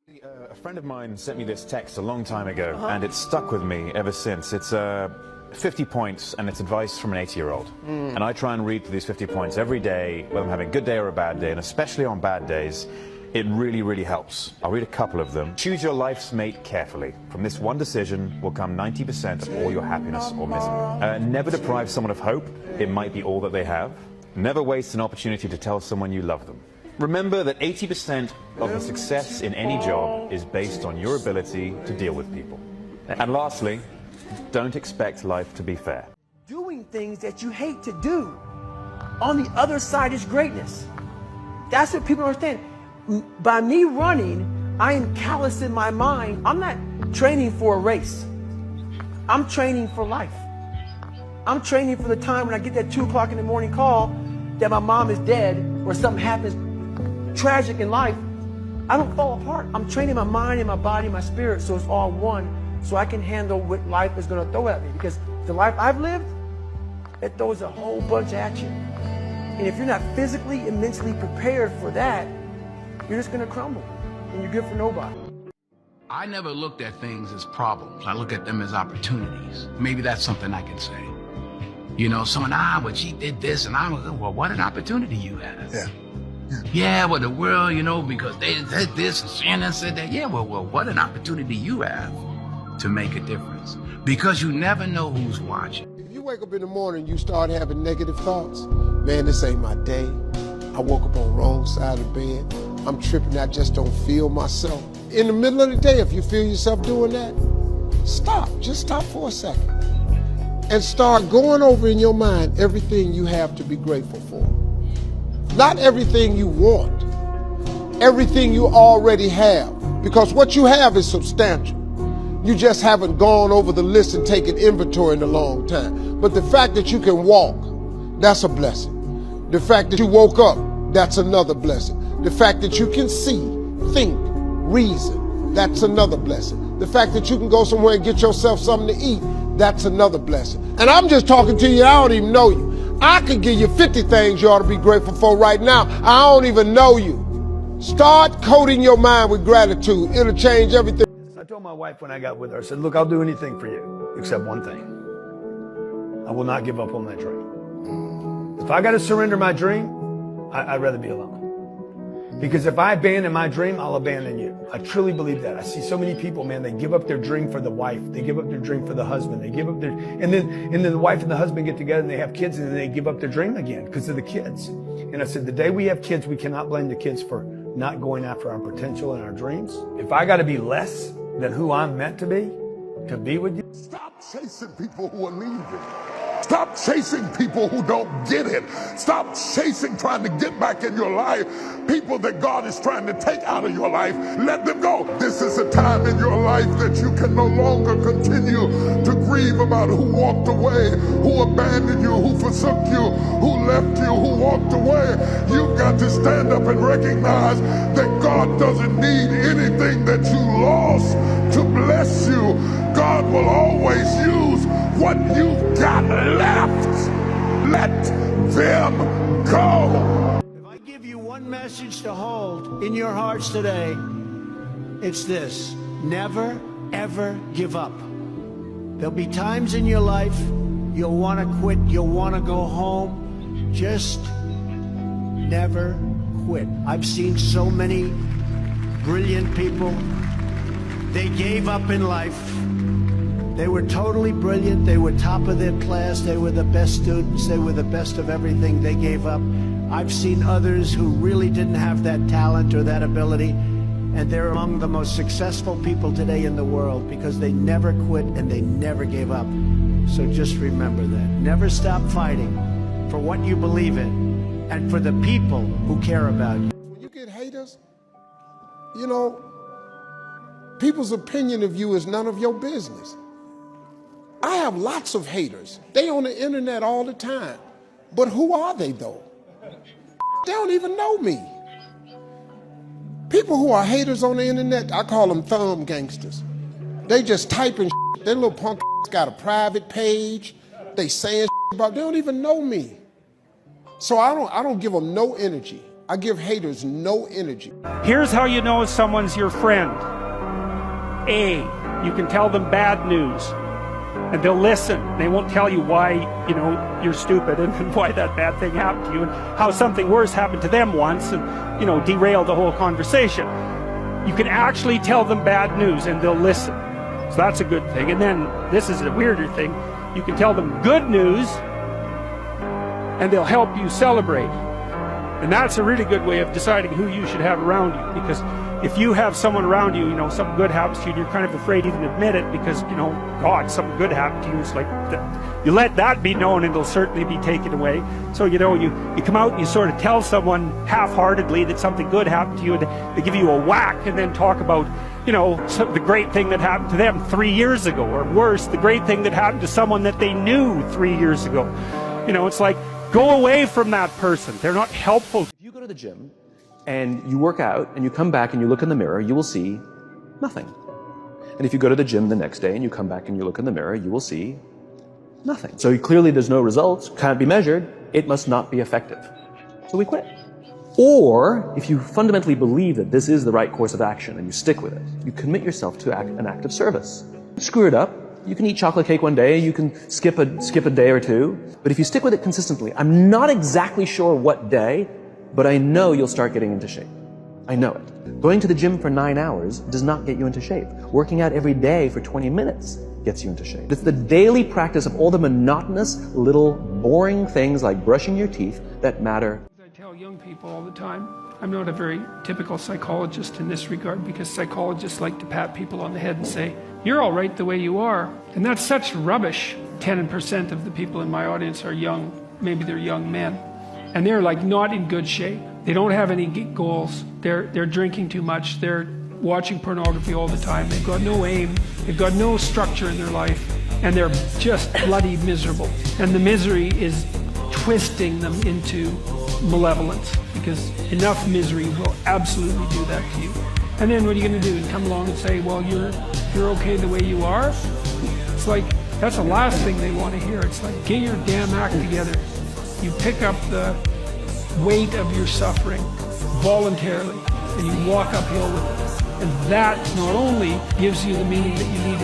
A friend of mine sent me this text a long time ago, and it's stuck with me ever since. It's 50 points, and it's advice from an 80-year-old. And I try and read these 50 points every day, whether I'm having a good day or a bad day, and especially on bad days, it really, really helps. I'll read a couple of them. Choose your life's mate carefully. From this one decision will come 90% of all your happiness or misery. Never deprive someone of hope. It might be all that they have. Never waste an opportunity to tell someone you love them. Remember that 80% of the success in any job is based on your ability to deal with people. And lastly, don't expect life to be fair. Doing things that you hate to do. On the other side is greatness. That's what people don't understand. By me running, I am callous in my mind. I'm not training for a race. I'm training for life. I'm training for the time when I get that 2 o'clock in the morning call that my mom is dead or something happens tragic in life. I don't fall apart. I'm training my mind and my body and my spirit so it's all one, so I can handle what life is going to throw at me. Because the life I've lived, it throws a whole bunch at you. And if you're not physically and mentally prepared for that, you're just going to crumble, and you're good for nobody. I never looked at things as problems. I look at them as opportunities. Maybe that's something I can say. You know, someone, but she did this, and I was, well, what an opportunity you have. Yeah, well, the world, you know, because they said this and Shannon said that. Yeah, well, what an opportunity you have to make a difference. Because you never know who's watching. If you wake up in the morning, you start having negative thoughts. Man, this ain't my day. I woke up on the wrong side of the bed. I'm tripping, I just don't feel myself. In the middle of the day, if you feel yourself doing that, stop. Just stop for a second. And start going over in your mind everything you have to be grateful for. Not everything you want, everything you already have. Because what you have is substantial. You just haven't gone over the list and taken inventory in a long time. But the fact that you can walk, that's a blessing. The fact that you woke up, that's another blessing. The fact that you can see, think, reason, that's another blessing. The fact that you can go somewhere and get yourself something to eat, that's another blessing. And I'm just talking to you, I don't even know you. I could give you 50 things you ought to be grateful for right now. I don't even know you. Start coating your mind with gratitude. It'll change everything. I told my wife when I got with her, I said, look, I'll do anything for you except one thing. I will not give up on my dream. If I got to surrender my dream, I'd rather be alone. Because if I abandon my dream, I'll abandon you. I truly believe that. I see so many people, man, they give up their dream for the wife. They give up their dream for the husband. They give up their, and then the wife and the husband get together and they have kids and then they give up their dream again because of the kids. And I said, the day we have kids, we cannot blame the kids for not going after our potential and our dreams. If I got to be less than who I'm meant to be with you. Stop chasing people who are leaving. Stop chasing people who don't get it. Stop chasing, trying to get back in your life. People that God is trying to take out of your life, let them go. This is a time in your life that you can no longer continue to grieve about who walked away, who abandoned you, who forsook you, who left you, who walked away. You've got to stand up and recognize that God doesn't need anything that you lost to bless you. God will always use what you've got left. Let them go. If I give you one message to hold in your hearts today, it's this: never, ever give up. There'll be times in your life you'll want to quit, you'll want to go home. Just never quit. I've seen so many brilliant people. They gave up in life. They were totally brilliant. They were top of their class. They were the best students. They were the best of everything. They gave up. I've seen others who really didn't have that talent or that ability, and they're among the most successful people today in the world because they never quit and they never gave up. So just remember that. Never stop fighting for what you believe in and for the people who care about you. When you get haters, you know, people's opinion of you is none of your business. I have lots of haters. They on the internet all the time. But who are they though? They don't even know me. People who are haters on the internet, I call them thumb gangsters. They just typing shit. Their little punk got a private page. They saying shit about, they don't even know me. So I don't give them no energy. I give haters no energy. Here's how you know someone's your friend. A, you can tell them bad news, and they'll listen. They won't tell you why, you're stupid and why that bad thing happened to you and how something worse happened to them once and, derail the whole conversation. You can actually tell them bad news and they'll listen. So that's a good thing. And then, this is a weirder thing, you can tell them good news and they'll help you celebrate. And that's a really good way of deciding who you should have around you, because if you have someone around you, something good happens to you and you're kind of afraid to even admit it because, God, something good happened to you. It's like, you let that be known and it'll certainly be taken away. So, you come out and you sort of tell someone half-heartedly that something good happened to you and they give you a whack and then talk about, the great thing that happened to them 3 years ago, or worse, the great thing that happened to someone that they knew 3 years ago. It's like, go away from that person. They're not helpful. If you go to the gym and you work out and you come back and you look in the mirror, you will see nothing. And if you go to the gym the next day and you come back and you look in the mirror, you will see nothing. So clearly there's no results, can't be measured, it must not be effective. So we quit. Or, if you fundamentally believe that this is the right course of action and you stick with it, you commit yourself to an act of service. Screw it up. You can eat chocolate cake one day, you can skip a day or two, but if you stick with it consistently, I'm not exactly sure what day, but I know you'll start getting into shape. I know it. Going to the gym for 9 hours does not get you into shape. Working out every day for 20 minutes gets you into shape. It's the daily practice of all the monotonous, little, boring things like brushing your teeth that matter. I tell young people all the time, I'm not a very typical psychologist in this regard, because psychologists like to pat people on the head and say, you're all right the way you are. And that's such rubbish. 10% of the people in my audience are young, maybe they're young men. And they're like not in good shape. They don't have any goals. They're drinking too much. They're watching pornography all the time. They've got no aim. They've got no structure in their life. And they're just bloody miserable. And the misery is twisting them into malevolence, because enough misery will absolutely do that to you. And then what are you going to do? And come along and say, well, you're okay the way you are? It's like, that's the last thing they want to hear. It's like, get your damn act together. You pick up the weight of your suffering voluntarily and you walk uphill with it. And that not only gives you the meaning that you need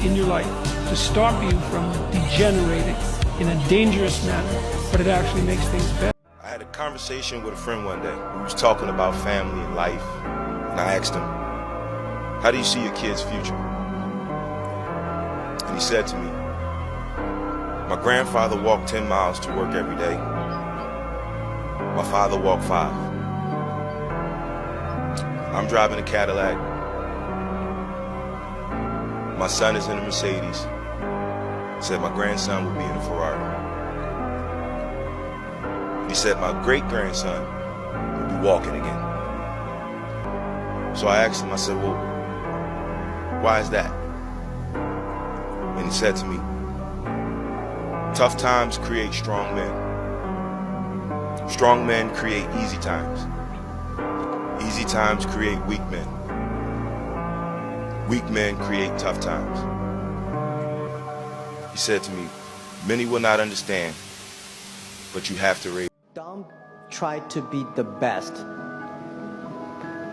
in your life to stop you from degenerating in a dangerous manner, but it actually makes things better. I had a conversation with a friend one day. We was talking about family and life, and I asked him, how do you see your kid's future? And he said to me, my grandfather walked 10 miles to work every day. My father walked 5. I'm driving a Cadillac. My son is in a Mercedes. He said my grandson will be in a Ferrari. He said my great-grandson will be walking again. So I asked him, I said, well, why is that? And he said to me, tough times create strong men. Strong men create easy times. Easy times create weak men. Weak men create tough times. He said to me, many will not understand, but you have to raise. Don't try to be the best.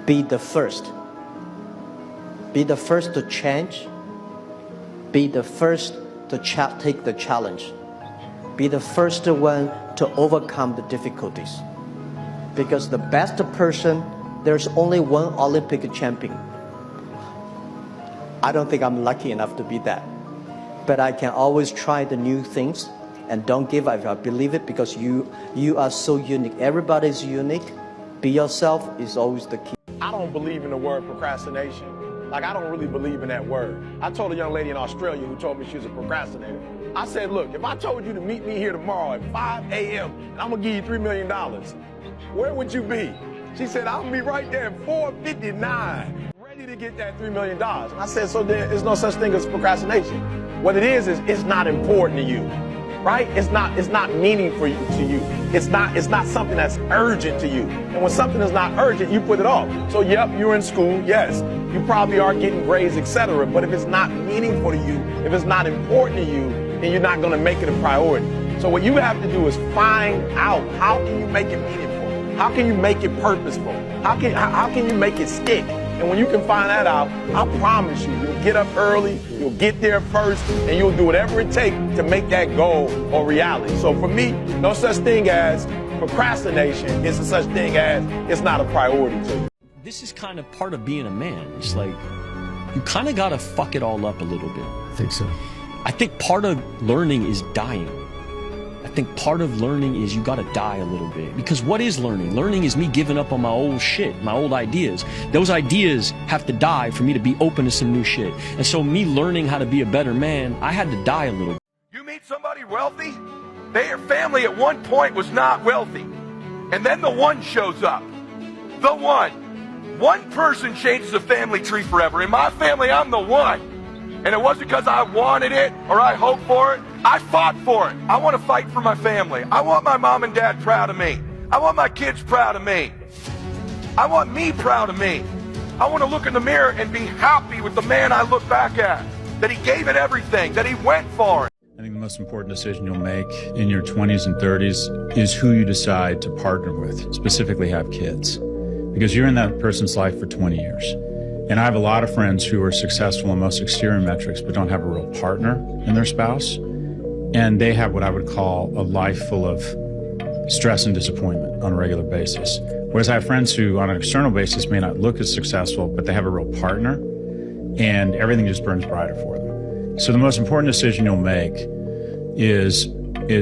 Be the first. Be the first to change. Be the first to take the challenge. Be the first one to overcome the difficulties. Because the best person, there's only one Olympic champion. I don't think I'm lucky enough to be that. But I can always try the new things and don't give up. I believe it, because you are so unique. Everybody's unique. Be yourself is always the key. I don't believe in the word procrastination. Like, I don't really believe in that word. I told a young lady in Australia who told me she was a procrastinator. I said, look, if I told you to meet me here tomorrow at 5 a.m. and I'm going to give you $3 million, where would you be? She said, I'll be right there at 4:59, ready to get that $3 million. And I said, so there's no such thing as procrastination. What it is it's not important to you, right? It's not meaningful to you. It's not something that's urgent to you. And when something is not urgent, you put it off. So, yep, you're in school, yes. You probably are getting grades, etc. But if it's not meaningful to you, if it's not important to you, then you're not going to make it a priority. So what you have to do is find out, how can you make it meaningful? How can you make it purposeful? How can you make it stick? And when you can find that out, I promise you, you'll get up early, you'll get there first, and you'll do whatever it takes to make that goal a reality. So for me, no such thing as procrastination. It's a such thing as it's not a priority to you. This is kind of part of being a man. It's like, you kind of got to fuck it all up a little bit. I think so. I think part of learning is dying. I think part of learning is you got to die a little bit. Because what is learning? Learning is me giving up on my old shit, my old ideas. Those ideas have to die for me to be open to some new shit. And so me learning how to be a better man, I had to die a little bit. You meet somebody wealthy, their family at one point was not wealthy. And then the one shows up. The one. One person changes a family tree forever. In my family, I'm the one. And it wasn't because I wanted it or I hoped for it. I fought for it. I want to fight for my family. I want my mom and dad proud of me. I want my kids proud of me. I want me proud of me. I want to look in the mirror and be happy with the man I look back at. That he gave it everything, that he went for it. I think the most important decision you'll make in your 20s and 30s is who you decide to partner with, specifically have kids. Because you're in that person's life for 20 years. And I have a lot of friends who are successful in most exterior metrics but don't have a real partner in their spouse. And they have what I would call a life full of stress and disappointment on a regular basis. Whereas I have friends who on an external basis may not look as successful, but they have a real partner and everything just burns brighter for them. So the most important decision you'll make is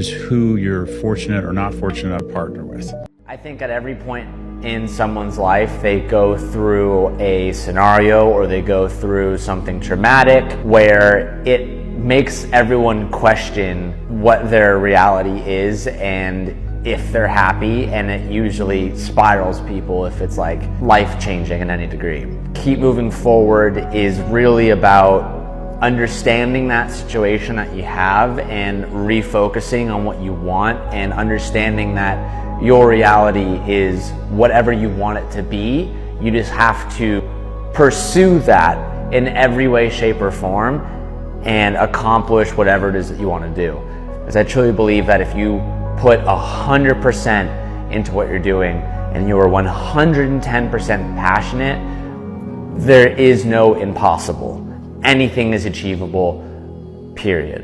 who you're fortunate or not fortunate to partner with. I think at every point in someone's life, they go through a scenario or they go through something traumatic where it makes everyone question what their reality is and if they're happy, and it usually spirals people if it's like life-changing in any degree. Keep moving forward is really about understanding that situation that you have and refocusing on what you want and understanding that your reality is whatever you want it to be. You just have to pursue that in every way, shape, or form and accomplish whatever it is that you want to do. Because I truly believe that if you put 100% into what you're doing and you are 110% passionate, there is no impossible. Anything is achievable, period.